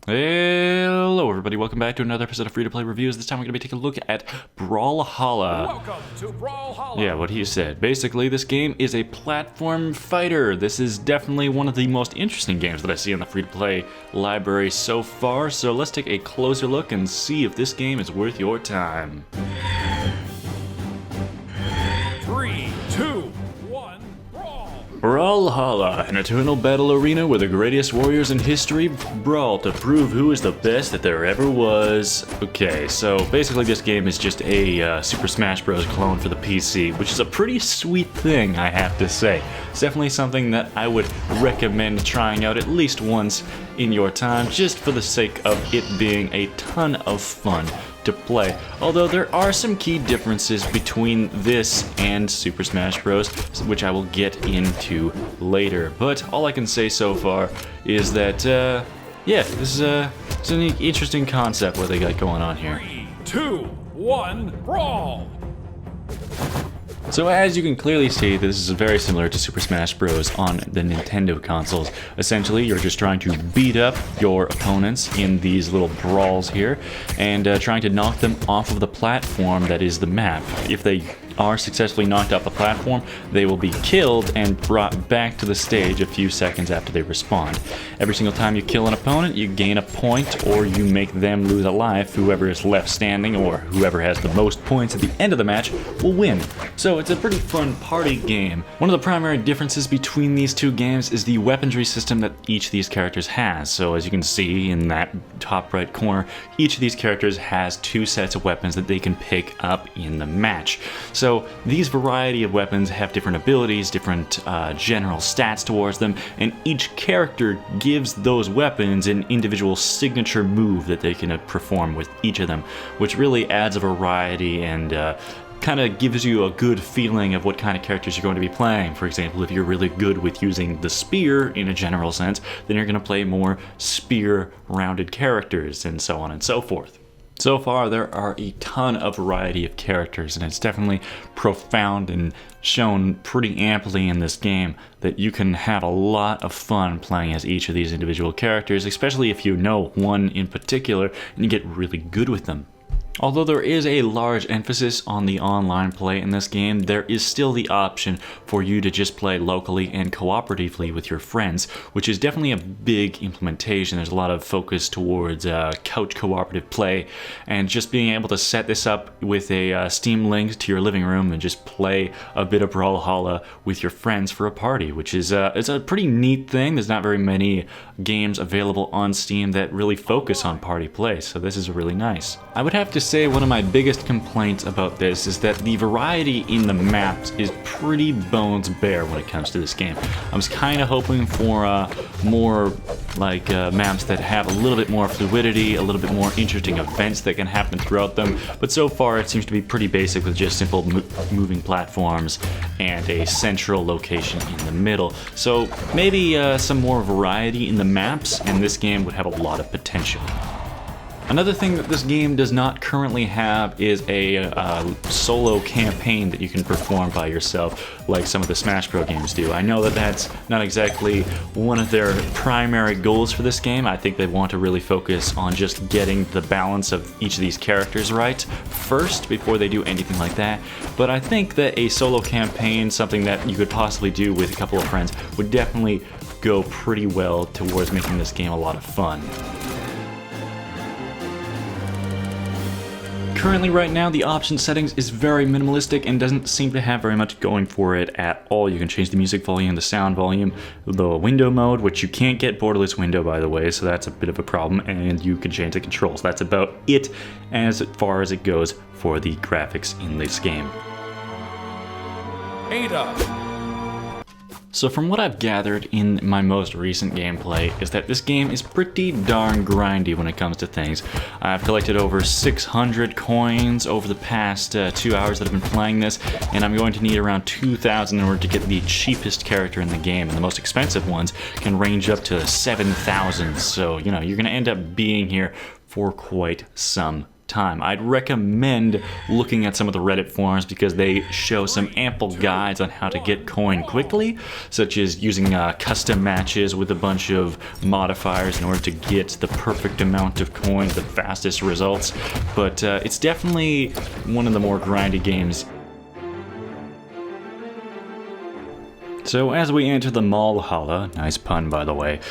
Hello everybody, welcome back to another episode of Free to Play Reviews. This time we're going to be taking a look at Brawlhalla. Welcome to Brawlhalla. Yeah, what he said. Basically, this game is a platform fighter. This is definitely one of the most interesting games that I see in the Free to Play library so far, so let's take a closer look and see if this game is worth your time. 3, 2, 1, brawl! Brawlhalla, an eternal battle arena where the greatest warriors in history brawl to prove who is the best that there ever was. Okay, so basically this game is just a Super Smash Bros. Clone for the PC, which is a pretty sweet thing, I have to say. It's definitely something that I would recommend trying out at least once in your time, just for the sake of it being a ton of fun to play. Although there are some key differences between this and Super Smash Bros, which I will get into later. But all I can say so far is that, yeah, this is it's an interesting concept what they got going on here. 3, 2, 1, brawl! So as you can clearly see, this is very similar to Super Smash Bros. On the Nintendo consoles. Essentially, you're just trying to beat up your opponents in these little brawls here, and trying to knock them off of the platform that is the map. If they are successfully knocked off the platform, they will be killed and brought back to the stage a few seconds after they respawn. Every single time you kill an opponent, you gain a point, or you make them lose a life. Whoever is left standing, or whoever has the most points at the end of the match, will win. So it's a pretty fun party game. One of the primary differences between these two games is the weaponry system that each of these characters has. So as you can see in that top right corner, each of these characters has two sets of weapons that they can pick up in the match. So these variety of weapons have different abilities, different general stats towards them, and each character gives those weapons an individual signature move that they can perform with each of them, which really adds a variety and kind of gives you a good feeling of what kind of characters you're going to be playing. For example, if you're really good with using the spear in a general sense, then you're going to play more spear-rounded characters, and so on and so forth. So far, there are a ton of variety of characters, and it's definitely profound and shown pretty amply in this game that you can have a lot of fun playing as each of these individual characters, especially if you know one in particular and you get really good with them. Although there is a large emphasis on the online play in this game, there is still the option for you to just play locally and cooperatively with your friends, which is definitely a big implementation. There's a lot of focus towards couch cooperative play, and just being able to set this up with a Steam link to your living room and just play a bit of Brawlhalla with your friends for a party, which is it's a pretty neat thing. There's not very many games available on Steam that really focus on party play, so this is really nice. I would have to say one of my biggest complaints about this is that the variety in the maps is pretty bones bare when it comes to this game. I was kind of hoping for more like maps that have a little bit more fluidity, a little bit more interesting events that can happen throughout them, but so far it seems to be pretty basic with just simple moving platforms and a central location in the middle. So maybe some more variety in the maps, and this game would have a lot of potential. Another thing that this game does not currently have is a solo campaign that you can perform by yourself like some of the Smash Bros. Games do. I know that that's not exactly one of their primary goals for this game. I think they want to really focus on just getting the balance of each of these characters right first before they do anything like that. But I think that a solo campaign, something that you could possibly do with a couple of friends, would definitely go pretty well towards making this game a lot of fun. Currently, right now, the option settings is very minimalistic and doesn't seem to have very much going for it at all. You can change the music volume, the sound volume, the window mode, which you can't get borderless window, by the way, so that's a bit of a problem, and you can change the controls. That's about it as far as it goes for the graphics in this game. Ada. So from what I've gathered in my most recent gameplay is that this game is pretty darn grindy when it comes to things. I've collected over 600 coins over the past 2 hours that I've been playing this, and I'm going to need around 2,000 in order to get the cheapest character in the game, and the most expensive ones can range up to 7,000, so you know, you're going to end up being here for quite some time. I'd recommend looking at some of the Reddit forums because they show some ample guides on how to get coin quickly, such as using custom matches with a bunch of modifiers in order to get the perfect amount of coin, the fastest results. But it's definitely one of the more grindy games. So as we enter the Brawlhalla, nice pun by the way,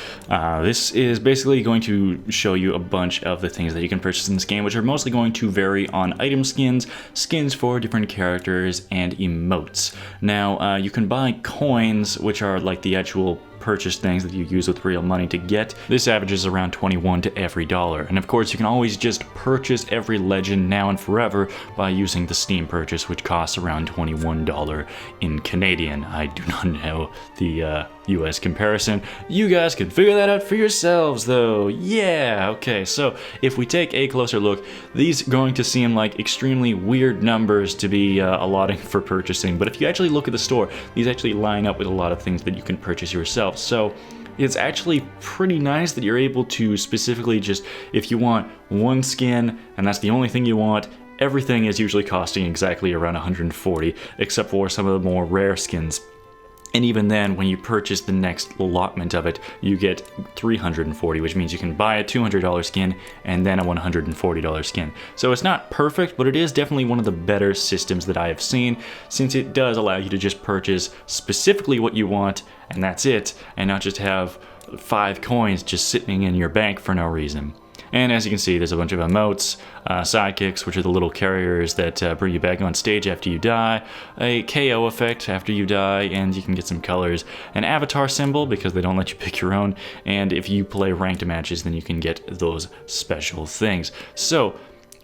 this is basically going to show you a bunch of the things that you can purchase in this game, which are mostly going to vary on item skins, skins for different characters, and emotes. Now, you can buy coins, which are like the actual purchase things that you use with real money to get. This averages around 21 to every dollar. And of course, you can always just purchase every legend now and forever by using the Steam purchase, which costs around $21 in Canadian. I do not know the US comparison. You guys can figure that out for yourselves though. Yeah, okay, so if we take a closer look, these are going to seem like extremely weird numbers to be allotting for purchasing, but if you actually look at the store, these actually line up with a lot of things that you can purchase yourself. So it's actually pretty nice that you're able to specifically just, if you want one skin and that's the only thing you want, everything is usually costing exactly around 140, except for some of the more rare skins. And even then, when you purchase the next allotment of it, you get 340, which means you can buy a $200 skin and then a $140 skin. So it's not perfect, but it is definitely one of the better systems that I have seen, since it does allow you to just purchase specifically what you want, and that's it, and not just have 5 coins just sitting in your bank for no reason. And as you can see, there's a bunch of emotes, sidekicks, which are the little carriers that bring you back on stage after you die, a KO effect after you die, and you can get some colors, an avatar symbol because they don't let you pick your own, and if you play ranked matches, then you can get those special things. So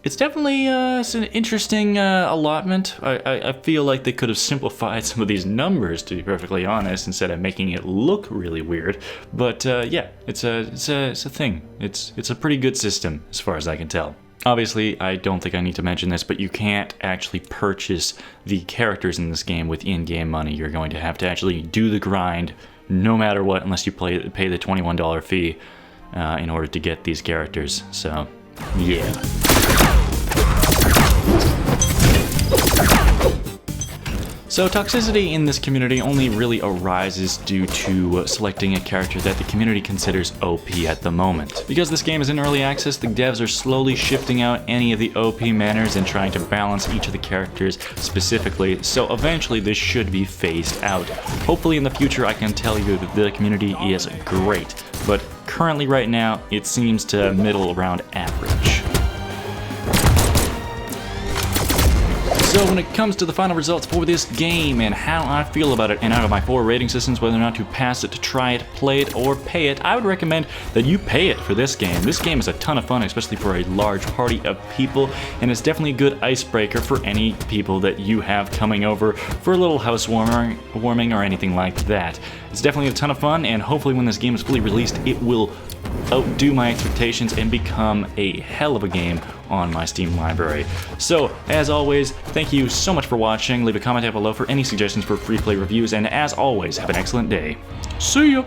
it's definitely it's an interesting allotment. I feel like they could have simplified some of these numbers, to be perfectly honest, instead of making it look really weird. But yeah, it's a thing. It's a pretty good system as far as I can tell. Obviously, I don't think I need to mention this, but you can't actually purchase the characters in this game with in-game money. You're going to have to actually do the grind no matter what, unless you pay the $21 fee in order to get these characters. So yeah. So toxicity in this community only really arises due to selecting a character that the community considers OP at the moment. Because this game is in early access, the devs are slowly shifting out any of the OP manners and trying to balance each of the characters specifically, so eventually this should be phased out. Hopefully in the future I can tell you that the community is great, but currently right now it seems to middle around average. So when it comes to the final results for this game and how I feel about it, and out of my 4 rating systems, whether or not to pass it, to try it, play it, or pay it, I would recommend that you pay it for this game. This game is a ton of fun, especially for a large party of people, and it's definitely a good icebreaker for any people that you have coming over for a little housewarming or anything like that. It's definitely a ton of fun, and hopefully when this game is fully released, it will outdo my expectations and become a hell of a game on my Steam library. So, as always, thank you so much for watching. Leave a comment down below for any suggestions for free play reviews, and as always, have an excellent day. See ya!